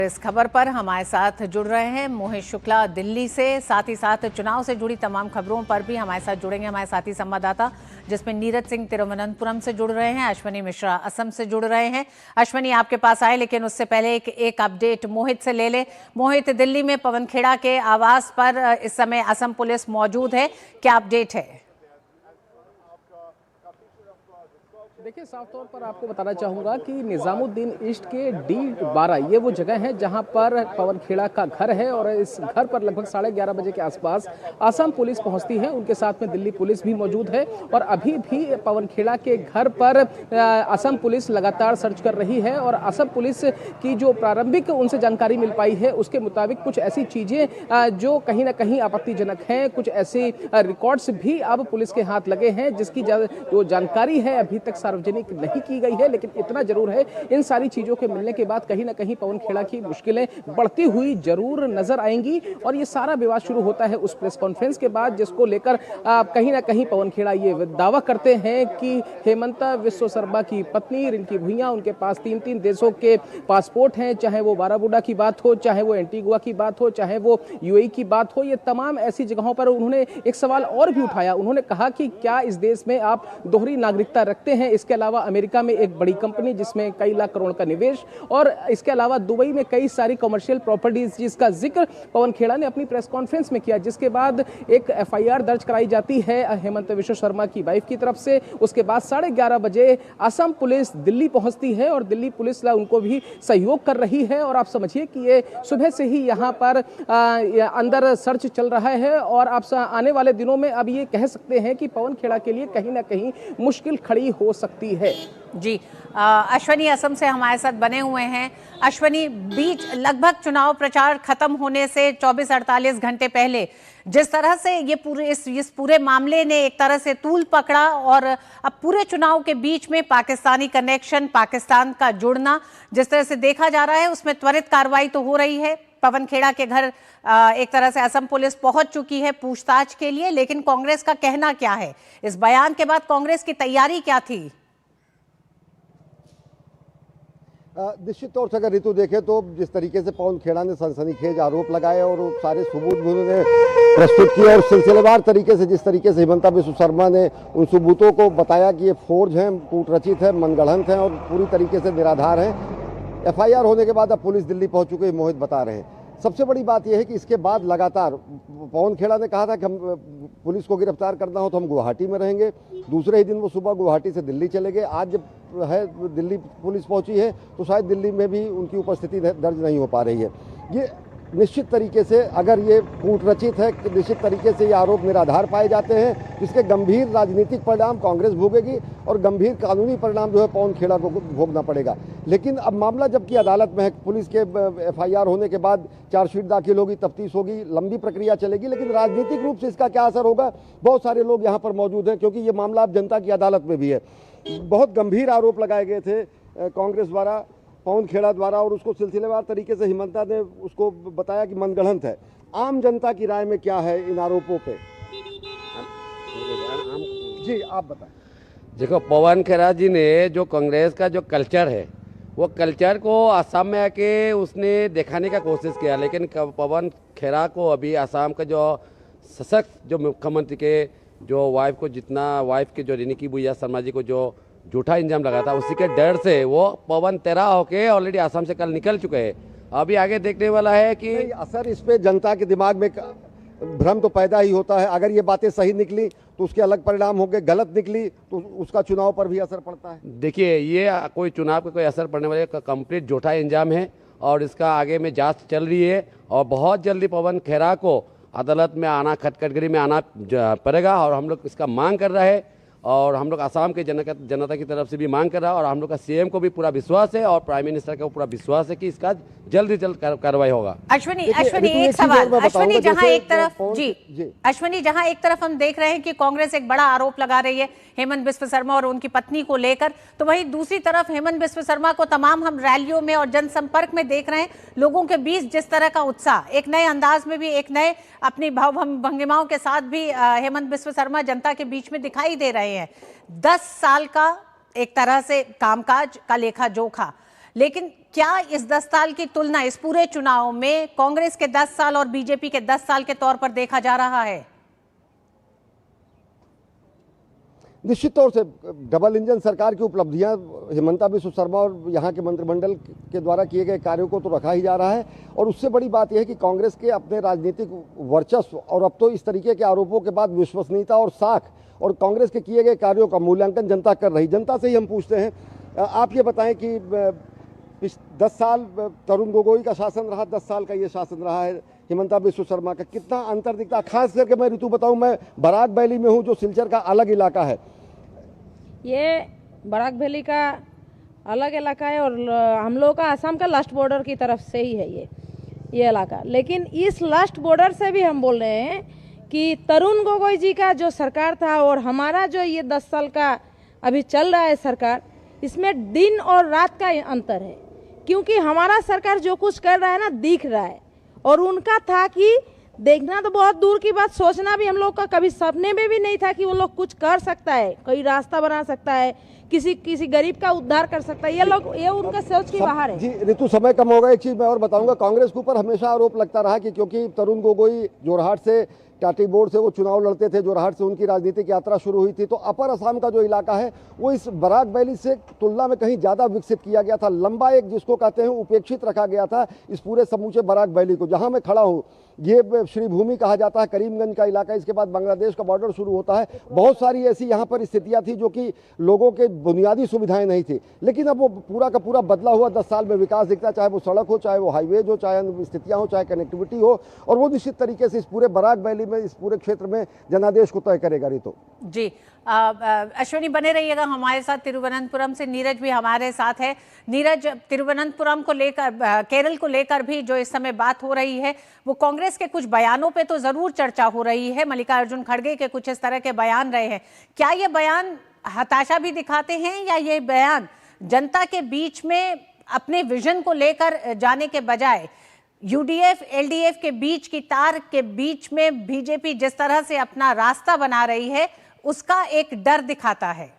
इस खबर पर हमारे साथ जुड़ रहे हैं मोहित शुक्ला दिल्ली से, साथ ही साथ चुनाव से जुड़ी तमाम खबरों पर भी हमारे साथ जुड़ेंगे हमारे साथी संवाददाता, जिसमें नीरज सिंह तिरुवनंतपुरम से जुड़ रहे हैं, अश्वनी मिश्रा असम से जुड़ रहे हैं। अश्वनी आपके पास आए, लेकिन उससे पहले एक अपडेट मोहित से ले ले। मोहित, दिल्ली में पवन खेड़ा के आवास पर इस समय असम पुलिस मौजूद है, क्या अपडेट है? देखिए, साफ तौर पर आपको बताना चाहूँगा कि निजामुद्दीन ईस्ट के D12 ये वो जगह है जहां पर पवन खेड़ा का घर है और इस घर पर लगभग 11:30 बजे के आसपास असम पुलिस पहुंचती है। उनके साथ में दिल्ली पुलिस भी मौजूद है और अभी भी पवन खेड़ा के घर पर असम पुलिस लगातार सर्च कर रही है। और असम पुलिस की जो प्रारंभिक उनसे जानकारी मिल पाई है उसके मुताबिक कुछ ऐसी चीज़ें जो कहीं ना कहीं आपत्तिजनक हैं, कुछ ऐसे रिकॉर्ड्स भी अब पुलिस के हाथ लगे हैं जिसकी जो जानकारी है अभी तक सार्वजनिक नहीं की गई है। लेकिन इतना जरूर है, इन सारी चीजों के मिलने के बाद कहीं ना कहीं पवन खेड़ा की मुश्किलें बढ़ती हुई जरूर नजर आएंगी। और ये सारा विवाद शुरू होता है उस प्रेस कॉन्फ्रेंस के बाद, जिसको लेकर कहीं ना कहीं पवन खेड़ा ये दावा करते हैं कि हेमंता विश्व शर्मा की पत्नी रिंकी भुइयां, उनके पास 3 देशों के पासपोर्ट हैं, चाहे वो बाराबुडा की बात हो, चाहे वो एंटीगुआ की बात हो, चाहे वो UAE की बात हो। ये तमाम ऐसी जगहों पर उन्होंने एक सवाल और भी उठाया। उन्होंने कहा कि क्या इस देश में आप दोहरी नागरिकता रखते हैं? इसके अलावा अमेरिका में एक बड़ी कंपनी जिसमें कई लाख करोड़ का निवेश, और इसके अलावा दुबई में कई सारी कमर्शियल प्रॉपर्टीज, जिसका जिक्र पवन खेड़ा ने अपनी प्रेस कॉन्फ्रेंस में किया। जिसके बाद एक FIR दर्ज कराई जाती है हेमंत विश्व शर्मा की वाइफ की तरफ से। उसके बाद 11:30 बजे असम पुलिस दिल्ली पहुंचती है और दिल्ली पुलिस उनको भी सहयोग कर रही है। और आप समझिए कि ये सुबह से ही यहाँ पर अंदर सर्च चल रहा है और आप आने वाले दिनों में अब ये कह सकते हैं कि पवन खेड़ा के लिए कहीं ना कहीं मुश्किल खड़ी हो सकती है। जी, अश्वनी असम से हमारे साथ बने हुए हैं। अश्वनी, बीच लगभग चुनाव प्रचार खत्म होने से 24-48 घंटे पहले जिस तरह से ये इस पूरे मामले ने एक तरह से तूल पकड़ा और अब पूरे चुनाव के बीच में पाकिस्तानी कनेक्शन, पाकिस्तान का जुड़ना जिस तरह से देखा जा रहा है, उसमें त्वरित कार्रवाई तो हो रही है। पवन खेड़ा के घर एक तरह से असम पुलिस पहुंच चुकी है पूछताछ के लिए, लेकिन कांग्रेस का कहना क्या है? इस बयान के बाद कांग्रेस की तैयारी क्या थी? निश्चित तौर से अगर ऋतु देखे तो जिस तरीके से पवन खेड़ा ने सनसनीखेज आरोप लगाए और सारे सबूत भी उन्होंने प्रस्तुत किए और सिलसिलेवार तरीके से जिस तरीके से हेमंता विश्व शर्मा ने उन सबूतों को बताया कि ये फोर्ज हैं, कूटरचित है, मनगढ़ंत हैं और पूरी तरीके से निराधार हैं। FIR होने के बाद अब पुलिस दिल्ली पहुंच चुकी है, मोहित बता रहे हैं। सबसे बड़ी बात यह है कि इसके बाद लगातार पवन खेड़ा ने कहा था कि हम पुलिस को गिरफ्तार करना हो तो हम गुवाहाटी में रहेंगे। दूसरे ही दिन वो सुबह गुवाहाटी से दिल्ली चले गए। आज जब है दिल्ली पुलिस पहुंची है तो शायद दिल्ली में भी उनकी उपस्थिति दर्ज नहीं हो पा रही है। ये निश्चित तरीके से अगर ये कूटरचित है, निश्चित तरीके से ये आरोप निराधार पाए जाते हैं, जिसके गंभीर राजनीतिक परिणाम कांग्रेस भोगेगी और गंभीर कानूनी परिणाम जो है पवन खेड़ा को भोगना पड़ेगा। लेकिन अब मामला जबकि अदालत में है, पुलिस के FIR होने के बाद चार्जशीट दाखिल होगी, तफ्तीश होगी, लंबी प्रक्रिया चलेगी, लेकिन राजनीतिक रूप से इसका क्या असर होगा? बहुत सारे लोग यहाँ पर मौजूद हैं क्योंकि ये मामला अब जनता की अदालत में भी है। बहुत गंभीर आरोप लगाए गए थे कांग्रेस द्वारा, पवन खेड़ा द्वारा, और उसको सिलसिलेवार तरीके से हेमंता ने उसको बताया कि मनगढ़ंत है। आम जनता की राय में क्या है इन आरोपों पे? जी आप बताएं। देखो, पवन खेड़ा जी ने जो कांग्रेस का जो कल्चर है वो कल्चर को असम में आके उसने दिखाने का कोशिश किया, लेकिन पवन खेड़ा को अभी असम का जो सशक्त जो मुख्यमंत्री के जो वाइफ के जो रिंकी भुइयां शर्मा जी को जो झूठा इंजाम लगा था, उसी के डर से वो पवन तेरा होके ऑलरेडी असम से कल निकल चुके हैं। अभी आगे देखने वाला है कि असर इस पे जनता के दिमाग में भ्रम तो पैदा ही होता है। अगर ये बातें सही निकली तो उसके अलग परिणाम होंगे, गलत निकली तो उसका चुनाव पर भी असर पड़ता है। देखिए, ये कोई चुनाव का कोई असर पड़ने वाला कंप्लीट झूठा इंजाम है और इसका आगे में जांच चल रही है और बहुत जल्दी पवन खेड़ा को अदालत में आना, कटघरे में आना पड़ेगा। और हम लोग इसका मांग कर रहे हैं और हम लोग असम के जनता की तरफ से भी मांग कर रहा है और हम लोग का CM को भी पूरा विश्वास है और प्राइम मिनिस्टर का पूरा विश्वास है कि इसका जल्द से जल्द कार्रवाई होगा। अश्वनी, एक सवाल। अश्वनी, जहां एक तरफ अश्वनी, जहां एक तरफ हम देख रहे हैं कि कांग्रेस एक बड़ा आरोप लगा रही है हेमंत बिस्व शर्मा और उनकी पत्नी को लेकर, तो वहीं दूसरी तरफ हेमंत बिस्व शर्मा को तमाम हम रैलियों में और जनसंपर्क में देख रहे हैं। लोगों के बीच जिस तरह का उत्साह, एक नए अंदाज में भी, एक नए अपनी भाव भंगिमाओं के साथ भी हेमंत बिस्व शर्मा जनता के बीच में दिखाई दे रहे हैं। 10 साल का एक तरह से कामकाज का लेखा जोखा, लेकिन क्या इस 10 साल की तुलना इस पूरे चुनाव में कांग्रेस के 10 साल और बीजेपी के 10 साल के तौर पर देखा जा रहा है? निश्चित तौर से डबल इंजन सरकार की उपलब्धियां, हिमंता बिस्व शर्मा और यहाँ के मंत्रिमंडल के द्वारा किए गए कार्यों को तो रखा ही जा रहा है। और उससे बड़ी बात यह है कि कांग्रेस के अपने राजनीतिक वर्चस्व और अब तो इस तरीके के आरोपों के बाद विश्वसनीयता और साख और कांग्रेस के किए गए कार्यों का मूल्यांकन जनता कर रही। जनता से ही हम पूछते हैं, आप ये बताएं कि 10 साल तरुण गोगोई का शासन रहा, 10 साल का ये शासन रहा है हिमंता बिस्व शर्मा का, कितना अंतर दिखता है? खास करके मैं ऋतु बताऊं, मैं बराक वैली में हूं जो सिलचर का अलग इलाका है। ये बराक वैली का अलग इलाका है और हम लोग का असम का लास्ट बॉर्डर की तरफ से ही है ये इलाका। लेकिन इस लास्ट बॉर्डर से भी हम बोल रहे हैं कि तरुण गोगोई जी का जो सरकार था और हमारा जो ये 10 साल का अभी चल रहा है सरकार, इसमें दिन और रात का अंतर है। क्योंकि हमारा सरकार जो कुछ कर रहा है ना, दिख रहा है, और उनका था कि देखना तो बहुत दूर की बात, सोचना भी हम लोग का कभी सपने में भी नहीं था कि वो लोग कुछ कर सकता है, कोई रास्ता बना सकता है, किसी गरीब का उद्धार कर सकता है। ये उनका सोच के बाहर है। जी ऋतु, समय कम होगा, एक चीज मैं और बताऊंगा। कांग्रेस के ऊपर हमेशा आरोप लगता रहा कि क्योंकि तरुण गोगोई जोरहाट से, टाटी बोर्ड से वो चुनाव लड़ते थे, जोरहाट से उनकी राजनीतिक यात्रा शुरू हुई थी, तो अपर असम का जो इलाका है वो इस बराक वैली से तुलना में कहीं ज्यादा विकसित किया गया था। लंबा एक जिसको कहते हैं उपेक्षित रखा गया था इस पूरे समूचे बराक वैली को। जहां मैं खड़ा हूं ये श्रीभूमि कहा जाता है, करीमगंज का इलाका, इसके बाद बांग्लादेश का बॉर्डर शुरू होता है। बहुत सारी ऐसी यहाँ पर स्थितियाँ थी जो कि लोगों के बुनियादी सुविधाएं नहीं थी, लेकिन अब वो पूरा का पूरा बदला हुआ 10 साल में विकास दिखता है, चाहे वो सड़क हो, चाहे वो हाईवेज हो, चाहे अन्य स्थितियाँ हो, चाहे कनेक्टिविटी हो, और वो निश्चित तरीके से इस पूरे बराक वैली में, इस पूरे क्षेत्र में जनादेश को तय करेगा। रितु जी, अश्विनी बने रहिएगा हमारे साथ। तिरुवनंतपुरम से नीरज भी हमारे साथ है। नीरज, तिरुवनंतपुरम को लेकर, केरल को लेकर भी जो इस समय बात हो रही है, वो कांग्रेस के कुछ बयानों पे तो जरूर चर्चा हो रही है। मल्लिकार्जुन खड़गे के कुछ इस तरह के बयान रहे हैं। क्या ये बयान हताशा भी दिखाते हैं, या ये बयान जनता के बीच में अपने विजन को लेकर जाने के बजाय यूडीएफ एलडीएफ के बीच की तार के बीच में बीजेपी जिस तरह से अपना रास्ता बना रही है उसका एक डर दिखाता है?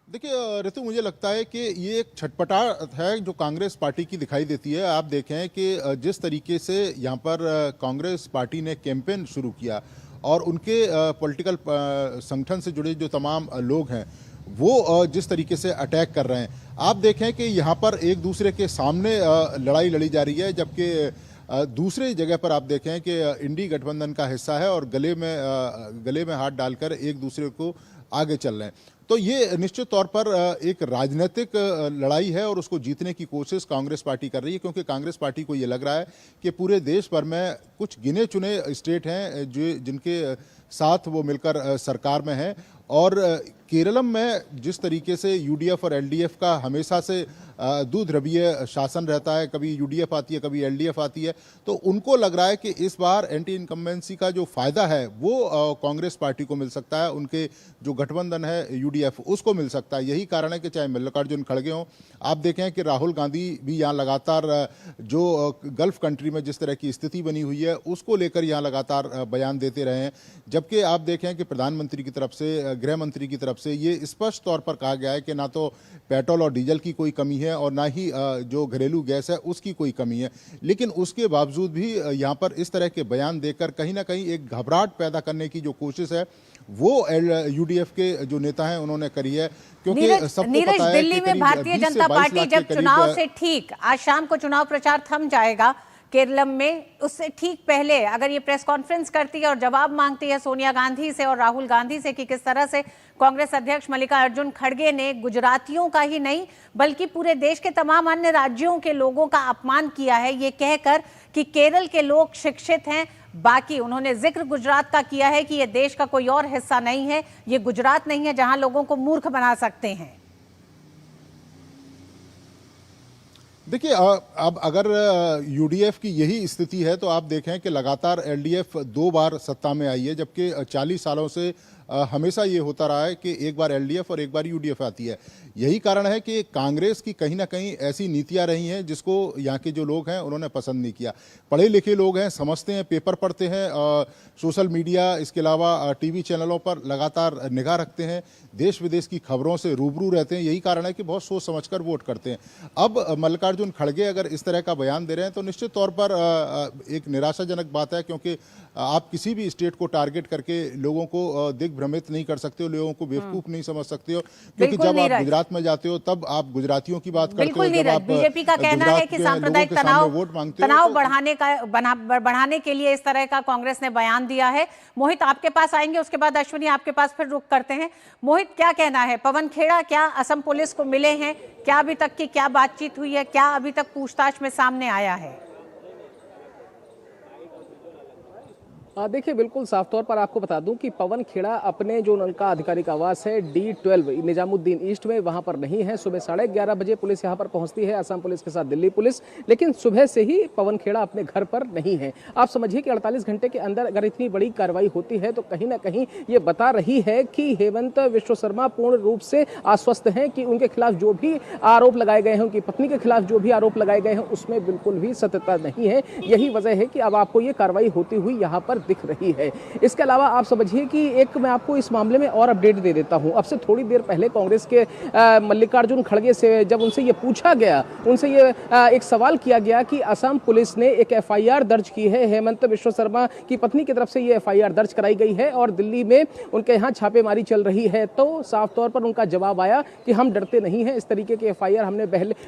देखिए ऋतु, मुझे लगता है कि ये एक छटपटाहट है जो कांग्रेस पार्टी की दिखाई देती है। आप देखें कि जिस तरीके से यहाँ पर कांग्रेस पार्टी ने कैंपेन शुरू किया और उनके पॉलिटिकल संगठन से जुड़े जो तमाम लोग हैं वो जिस तरीके से अटैक कर रहे हैं, आप देखें कि यहाँ पर एक दूसरे के सामने लड़ाई लड़ी जा रही है, जबकि दूसरे जगह पर आप देखें कि इंडी गठबंधन का हिस्सा है और गले में हाथ डालकर एक दूसरे को आगे चल रहे हैं। तो ये निश्चित तौर पर एक राजनीतिक लड़ाई है और उसको जीतने की कोशिश कांग्रेस पार्टी कर रही है, क्योंकि कांग्रेस पार्टी को ये लग रहा है कि पूरे देश भर में कुछ गिने चुने स्टेट हैं जिनके साथ वो मिलकर सरकार में हैं, और केरलम में जिस तरीके से यूडीएफ और एलडीएफ का हमेशा से द्विध्रुवीय शासन रहता है, कभी यूडीएफ आती है, कभी एलडीएफ आती है, तो उनको लग रहा है कि इस बार एंटी इनकम्बेंसी का जो फायदा है वो कांग्रेस पार्टी को मिल सकता है, उनके जो गठबंधन है यूडीएफ उसको मिल सकता है। यही कारण है कि चाहे मल्लिकार्जुन खड़गे हों, आप देखें कि राहुल गांधी भी यहाँ लगातार जो गल्फ कंट्री में जिस तरह की स्थिति बनी हुई है उसको लेकर यहाँ लगातार बयान देते रहे हैं, जबकि आप देखें कि प्रधानमंत्री की तरफ से, गृह मंत्री की तरफ से ये स्पष्ट तौर पर कहा गया है कि ना तो पेट्रोल और डीजल की कोई कमी है और ना ही जो घरेलू गैस है उसकी कोई कमी है। लेकिन उसके बावजूद भी यहाँ पर इस तरह के बयान देकर कहीं ना कहीं एक घबराहट पैदा करने की जो कोशिश है वो यूडीएफ के जो नेता हैं उन्होंने करी है, क्योंकि सबको पता है कि दिल्ली में भारतीय जनता पार्टी जब चुनाव से ठीक, आज शाम को चुनाव प्रचार थम जाएगा केरलम में, उससे ठीक पहले अगर ये प्रेस कॉन्फ्रेंस करती है और जवाब मांगती है सोनिया गांधी से और राहुल गांधी से कि किस तरह से कांग्रेस अध्यक्ष मल्लिकार्जुन खड़गे ने गुजरातियों का ही नहीं बल्कि पूरे देश के तमाम अन्य राज्यों के लोगों का अपमान किया है, ये कहकर कि केरल के लोग शिक्षित हैं। बाकी उन्होंने जिक्र गुजरात का किया है कि ये देश का कोई और हिस्सा नहीं है, ये गुजरात नहीं है जहां लोगों को मूर्ख बना सकते हैं। देखिए अब अगर यूडीएफ की यही स्थिति है तो आप देखें कि लगातार एलडीएफ 2 बार सत्ता में आई है, जबकि 40 सालों से हमेशा ये होता रहा है कि एक बार एलडीएफ और एक बार यूडीएफ आती है। यही कारण है कि कांग्रेस की कहीं ना कहीं ऐसी नीतियां रही हैं जिसको यहाँ के जो लोग हैं उन्होंने पसंद नहीं किया। पढ़े लिखे लोग हैं, समझते हैं, पेपर पढ़ते हैं, सोशल मीडिया, इसके अलावा टीवी चैनलों पर लगातार निगाह रखते हैं, देश विदेश की खबरों से रूबरू रहते हैं। यही कारण है कि बहुत सोच समझकर वोट करते हैं। अब मल्लिकार्जुन खड़गे अगर इस तरह का बयान दे रहे हैं तो निश्चित तौर पर एक निराशाजनक बात है, क्योंकि आप किसी भी स्टेट को टारगेट करके लोगों को दिग्भ्रमित नहीं कर सकते हो, लोगों को बेवकूफ नहीं समझ सकते हो, क्योंकि जब आप गुजरात में जाते हो तब आप गुजरातियों की बात करते हो। जब आप बीजेपी का कहना है कि सांप्रदायिक तनाव बढ़ाने के लिए इस तरह का कांग्रेस ने बयान दिया है। मोहित आपके पास आएंगे, उसके बाद अश्विनी आपके पास फिर रुक करते हैं। मोहित, क्या कहना है? पवन खेड़ा क्या असम पुलिस को मिले हैं? क्या अभी तक की क्या बातचीत हुई है? क्या अभी तक पूछताछ में सामने आया है? देखिए, बिल्कुल साफ तौर पर आपको बता दूं कि पवन खेड़ा अपने जो उनका आधिकारिक आवास है D12 निजामुद्दीन ईस्ट में, वहां पर नहीं है। सुबह 11:30 बजे पुलिस यहां पर पहुंचती है, असम पुलिस के साथ दिल्ली पुलिस, लेकिन सुबह से ही पवन खेड़ा अपने घर पर नहीं है। आप समझिए कि 48 घंटे के अंदर अगर इतनी बड़ी कार्रवाई होती है तो कहीं ना कहीं ये बता रही है कि हेमंत विश्व शर्मा पूर्ण रूप से आश्वस्त हैं कि उनके खिलाफ जो भी आरोप लगाए गए हैं, उनकी पत्नी के खिलाफ जो भी आरोप लगाए गए हैं, उसमें बिल्कुल भी सत्यता नहीं है। यही वजह है कि अब आपको ये कार्रवाई होती हुई यहाँ पर दिख रही है। इसके अलावा आप समझिए कि एक मैं आपको इस मामले में और अपडेट दे देता हूं। अब से थोड़ी देर पहले कांग्रेस के मल्लिकार्जुन खड़गे से जब उनसे ये पूछा गया, उनसे ये एक सवाल किया गया कि असम पुलिस ने एक एफआईआर दर्ज की है, हेमंत विश्व शर्मा की पत्नी की तरफ से ये एफआईआर दर्ज कराई गई है और दिल्ली में उनके यहाँ छापेमारी चल रही है, तो साफ तौर पर उनका जवाब आया कि हम डरते नहीं हैं। इस तरीके की एफआईआर हमने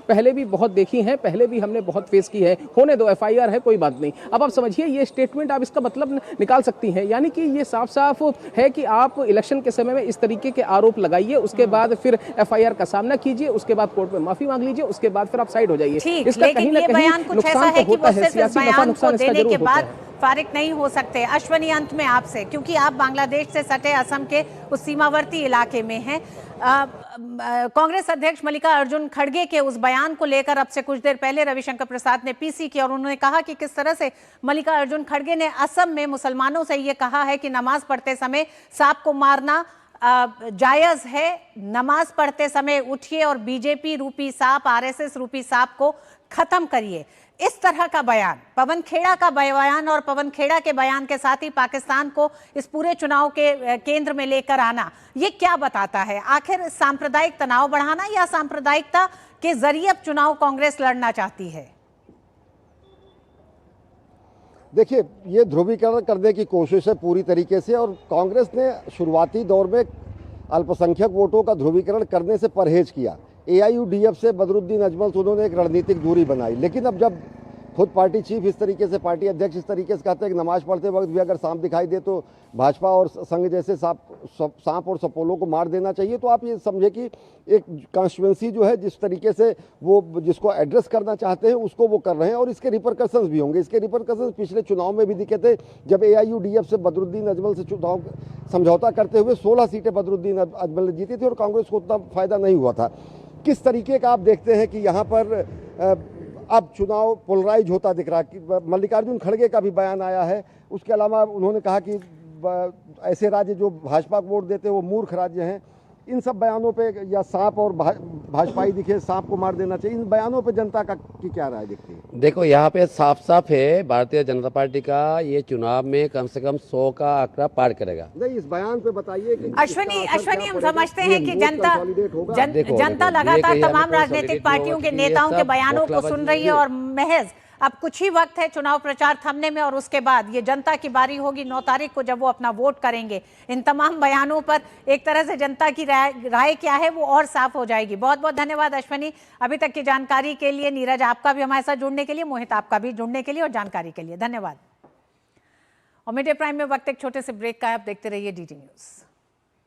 पहले भी बहुत देखी है, पहले भी हमने बहुत फेस की है, होने दो, एफआईआर है, कोई बात नहीं। अब आप समझिए ये स्टेटमेंट आप इसका मतलब निकाल सकती हैं, यानी कि ये साफ साफ है कि आप इलेक्शन के समय में इस तरीके के आरोप लगाइए, उसके बाद फिर एफआईआर का सामना कीजिए, उसके बाद कोर्ट में माफी मांग लीजिए, उसके बाद फिर आप साइड हो जाइए। इसका कहीं ना कहीं नुकसान तो होता है, सियासी बयान को देने के बाद फारिग नहीं हो सकते। अश्विनी, अंत में आपसे, क्योंकि आप बांग्लादेश से सटे असम के उस सीमावर्ती इलाके में हैं, कांग्रेस अध्यक्ष मल्लिकार्जुन खड़गे के उस बयान को लेकर अब से कुछ देर पहले रविशंकर प्रसाद ने पीसी किया और उन्होंने कहा कि किस तरह से मल्लिकार्जुन खड़गे ने असम में मुसलमानों से ये कहा है कि नमाज पढ़ते समय सांप को मारना जायज है, नमाज पढ़ते समय उठिए और बीजेपी रूपी सांप, आरएसएस रूपी सांप को खत्म करिए। इस तरह का बयान, पवन खेड़ा का बयान और पवन खेड़ा के बयान के साथ ही पाकिस्तान को इस पूरे चुनाव के केंद्र में लेकर आना, ये क्या बताता है? आखिर सांप्रदायिक तनाव बढ़ाना या सांप्रदायिकता के जरिए अब चुनाव कांग्रेस लड़ना चाहती है? देखिए, ये ध्रुवीकरण करने की कोशिश है पूरी तरीके से, और कांग्रेस ने शुरुआती दौर में अल्पसंख्यक वोटों का ध्रुवीकरण करने से परहेज किया। AIUDF से बदरुद्दीन अजमल से उन्होंने एक रणनीतिक दूरी बनाई, लेकिन अब जब खुद पार्टी चीफ इस तरीके से, पार्टी अध्यक्ष इस तरीके से कहते हैं कि नमाज पढ़ते वक्त भी अगर सांप दिखाई दे तो भाजपा और संघ जैसे सांप और सपोलों को मार देना चाहिए, तो आप ये समझे कि एक कॉन्स्टिट्यूएंसी जो है जिस तरीके से वो जिसको एड्रेस करना चाहते हैं उसको वो कर रहे हैं, और इसके रिपरकशंस भी होंगे। इसके रिपरकशंस पिछले चुनाव में भी दिखे थे, जब AIUDF से बदरुद्दीन अजमल से चुनाव समझौता करते हुए 16 सीटें बदरुद्दीन अजमल ने जीती थी और कांग्रेस को उतना फायदा नहीं हुआ था। किस तरीके का आप देखते हैं कि यहाँ पर अब चुनाव पोलराइज होता दिख रहा है? कि मल्लिकार्जुन खड़गे का भी बयान आया है, उसके अलावा उन्होंने कहा कि ऐसे राज्य जो भाजपा को वोट देते हैं वो मूर्ख राज्य हैं। इन सब बयानों पे, या सांप और भाजपाई दिखे सांप को मार देना चाहिए, इन बयानों पे जनता की क्या राय दिखती है? देखो, यहाँ पे साफ साफ है, भारतीय जनता पार्टी का ये चुनाव में कम से कम 100 का आंकड़ा पार करेगा। नहीं, इस बयान पे बताइए कि अश्विनी, हम समझते हैं कि जनता लगातार तमाम राजनीतिक पार्टियों के नेताओं के बयानों को सुन रही है और महज अब कुछ ही वक्त है चुनाव प्रचार थमने में, और उसके बाद ये जनता की बारी होगी 9 तारीख को जब वो अपना वोट करेंगे। इन तमाम बयानों पर एक तरह से जनता की राय क्या है वो और साफ हो जाएगी। बहुत बहुत धन्यवाद अश्विनी अभी तक की जानकारी के लिए। नीरज, आपका भी हमारे साथ जुड़ने के लिए, मोहित आपका भी जुड़ने के लिए और जानकारी के लिए धन्यवाद। और मीडिया प्राइम में वक्त एक छोटे से ब्रेक का है, आप देखते रहिए DD न्यूज।